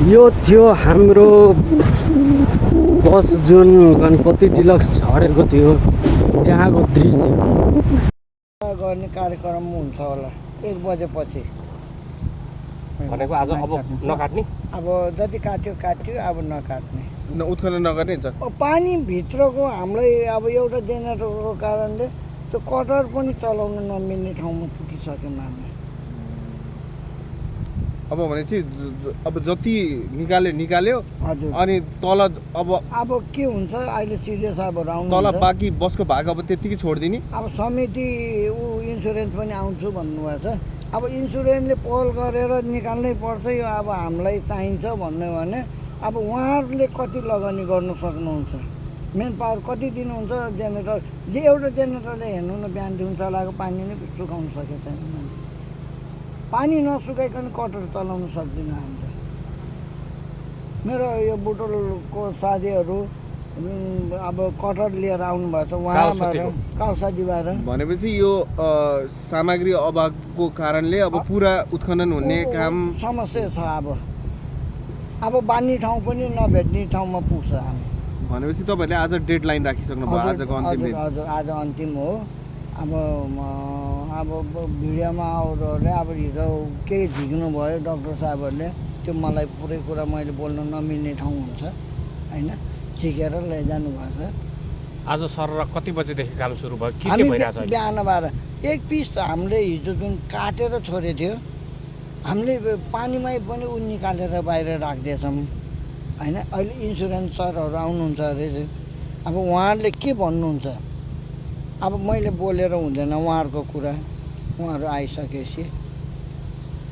यो थियो हाम्रो बस जुन गणपति डिलक्स झरेको थियो त्यहाँको दृश्य। गर्ने कार्यक्रम हुन्छ होला 1 बजेपछि भनेको आज अब नकाट्ने, अब जति काट्यो अब नकाट्ने, उत्खनन नगर्ने हुन्छ। पानी भित्रको हामीलाई अब एउटा जेनेरेटरको कारणले त्यो कटर पनि चलाउन नमिल्ने ठाउँमा पुगिसक्यो हामी। अब भनेपछि अब जति निकाल्यो हजुर। अनि तल अब के हुन्छ अहिले सिरियस अब आउनु तल बाँकी बसको भाग अब त्यतिकै छोडिदिने। अब समिति इन्सुरेन्स पनि आउँछु भन्नुभएको छ। अब इन्सुरेन्सले पहल गरेर निकाल्नै पर्छ। यो अब हामीलाई चाहिन्छ भन्यो भने अब उहाँहरूले कति लगानी गर्न सक्नुहुन्छ, मेन पावर कति दिनुहुन्छ जेनेरेटर। जे एउटा जेनेरेटरले हेर्नु न बिहान दिउँ चलाएको पानी नै सुकाउनु सकेको छैन। पानी नसुकाइकन कटर चलाउन सक्दिनँ हामीले। मेरो यो बुटोलको साथीहरू अब कटर लिएर आउनुभएको छ उहाँबाट काउसाजीबाट। भनेपछि यो सामग्री अभावको कारणले अब पुरा उत्खनन हुने काम समस्या छ। अब बानी ठाउँ पनि नभेट्ने ठाउँमा पुग्छ हामी। भनेपछि तपाईँहरूले आज डेडलाइन राखिसक्नु भयो, आजको अन्तिम दिन। हजुर आज अन्तिम हो। अब भिडियोमा आउनेहरूले अब हिजो केही झिक्नु भयो डाक्टर साहबहरूले, त्यो मलाई पुरै कुरा मैले बोल्न नमिल्ने ठाउँ हुन्छ होइन, झिकेर लैजानु भएको छ। आज सर कति बजेदेखि काम सुरु भयो, के हामी भइरहेछ? बिहान 12 एक पिस हामीले हिजो जुन काटेर छोडेको थियो हामीले पानीमै पनि निकालेर बाहिर राख्दैछौँ होइन। अहिले इन्सुरेन्स सरहरू आउनुहुन्छ अरे, अब उहाँहरूले के भन्नुहुन्छ अब मैले बोलेर हुँदैन उहाँहरूको कुरा। उहाँहरू आइसकेपछि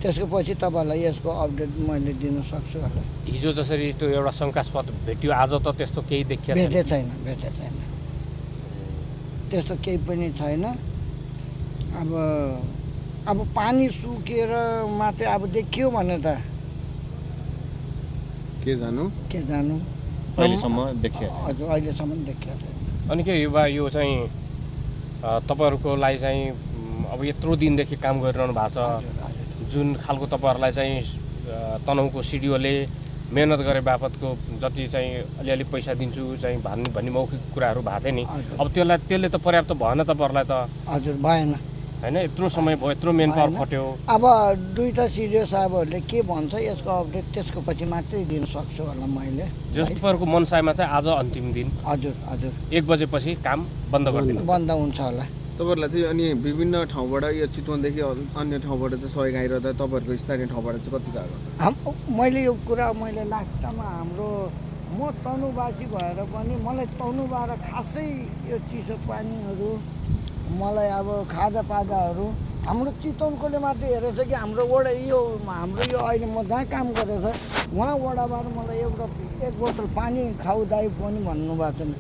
त्यसको पछि तपाईँलाई यसको अपडेट मैले दिन सक्छु होला। हिजो जसरी त्यो एउटा शङ्कास्पद भेट्यो, आज त त्यस्तो केही देखिएन। भेटेको छैन त्यस्तो केही पनि छैन। अब पानी सुकेर मात्रै अब देखियो भने त के जानु अहिलेसम्म देखियो। हजुर अहिलेसम्म देखिएको छैन। अनि के यो चाहिँ तपाईँहरूको लागि चाहिँ अब यत्रो दिनदेखि काम गरिरहनु भएको छ, जुन खालको तपाईँहरूलाई चाहिँ तनहुँको सिडिओले मेहनत गरे बापतको जति चाहिँ अलिअलि पैसा दिन्छु चाहिँ भन्ने मौखिक कुराहरू भएको थियो नि, अब त्यसले त पर्याप्त भएन तपाईँहरूलाई त? हजुर भएन होइन, यत्रो समय भयो, यत्रो मेन पावर खट्यो। अब दुईवटा सिडिओ साहबहरूले के भन्छ यसको अपडेट त्यसको पछि मात्रै दिन सक्छु होला मैले। जस्तो तपाईँहरूको मनसायमा चाहिँ आज अन्तिम दिन। हजुर 1 बजेपछि काम बन्द गरिदिनु बन्द हुन्छ होला। तपाईँहरूलाई चाहिँ अनि विभिन्न ठाउँबाट यो चितवनदेखि अन्य ठाउँबाट चाहिँ सहयोग आइरहँदा तपाईँहरूको स्थानीय ठाउँबाट चाहिँ कतिको आएको छ? मैले यो कुरा मैले लास्टमा म तनुवासी भएर पनि मलाई तनुबाट खासै यो चिसो पानीहरू मलाई अब खाजापाजाहरू हाम्रो चितवनकोले मात्रै हेरेछ कि हाम्रो अहिले म जहाँ काम गरेको छ उहाँ वडाबाट मलाई एक बोतल पानी खाऊ दाइ पनि भन्नुभएको छैन।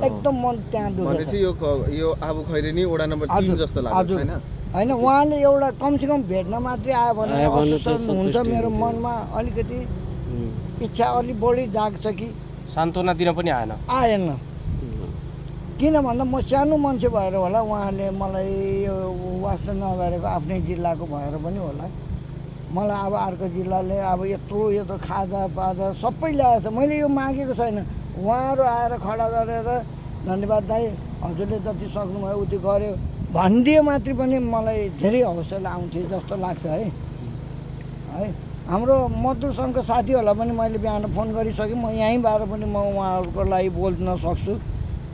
एकदम मन त्यहाँ दुखेछ। यो आबु खैरेनी वडा नम्बर 3 जस्तो लाग्छ हैन? होइन उहाँले एउटा कमसेकम भेट्न मात्रै आयो भने हुन्छ। मेरो मनमा अलिकति इच्छा अलिक बढी जाग्छ कि सान्त्वना दिन पनि आएन। किन भन्दा म सानो मान्छे भएर होला, उहाँले मलाई यो वास्ता नगरेको आफ्नै जिल्लाको भएर पनि होला। मलाई अब अर्को जिल्लाले अब यत्रो यो त खाजापाजा सबै ल्याएको छ, मैले यो मागेको छैन। उहाँहरू आएर खडा गरेर धन्यवाद दाइ हजुरले जति सक्नुभयो उति गऱ्यो भनिदिए मात्रै पनि मलाई धेरै हौसला आउँथ्यो जस्तो लाग्छ है। हाम्रो मजदुर सङ्घको साथीहरूलाई पनि मैले बिहान फोन गरिसकेँ। म यहीँ भएर पनि म उहाँहरूको लागि बोल्न सक्छु।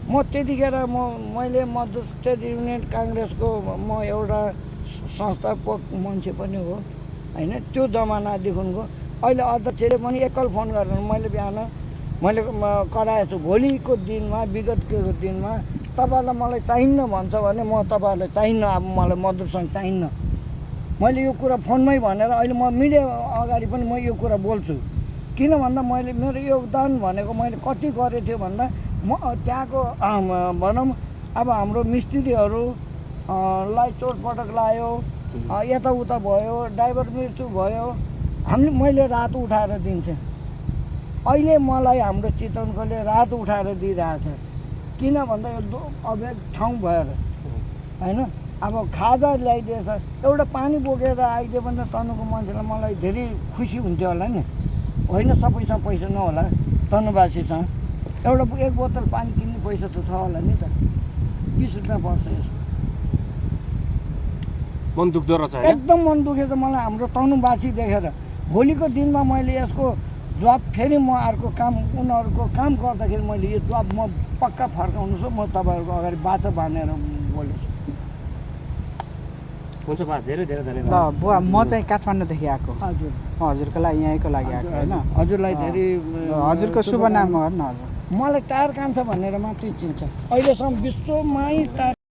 म त्यतिखेर मैले मजदुर ट्रेड युनियन काङ्ग्रेसको म एउटा संस्थापक मान्छे पनि हो होइन। त्यो जमानादेखिको अहिले अध्यक्षले पनि एकल फोन गरेर मैले बिहान कराएको छु। भोलिको दिनमा विगतको दिनमा तपाईँहरूलाई मलाई चाहिन्न भन्छ भने म तपाईँहरूलाई चाहिन्न, अब मलाई मजदुर सङ्घ चाहिन्न। मैले यो कुरा फोनमै भनेर अहिले म मिडिया अगाडि पनि म यो कुरा बोल्छु। किन भन्दा मैले मेरो योगदान भनेको मैले कति गरेको थियो भन्दा म त्यहाँको भनौँ अब हाम्रो मिस्त्रीहरूलाई चोटपटक लाग्यो, यताउता भयो, ड्राइभर मृत्यु भयो, मैले रात उठाएर दिन्थेँ। अहिले मलाई हाम्रो चितवनकोले रात उठाएर दिइरहेछ। किन भन्दा यो अवैध ठाउँ भएर होइन। अब खाजा ल्याइदिएछ, एउटा पानी बोकेर आइदियो भने तनुको मान्छेलाई मलाई धेरै खुसी हुन्थ्यो होला नि। होइन सबैसँग पैसा नहोला तनबासीसँग एउटा एक बोतल पानी किन्ने पैसा त छ होला नि त 20 रुपियाँ पर्छ यसको मन दुख्दो रहेछ होइन एकदम मन दुखेछ मलाई हाम्रो तनबासी देखेर भोलिको दिनमा मैले यसको जवाब फेरि म अर्को काम उनीहरूको काम गर्दाखेरि मैले यो जवाब म पक्का फर्काउनु म तपाईँहरूको अगाडि बाटो बाँधेर बोलेछु हुन्छ बा धेरै धेरै ल धन्यवाद बुवा म चाहिँ काठमाडौँदेखि आएको हजुर हजुरको लागि यहीँको लागि आएको होइन हजुरलाई धेरै हजुरको शुभ नाम हो न हजुर मलाई टायर कान्छ भनेर मात्रै चिन्छ अहिलेसम्म विश्वमै टायर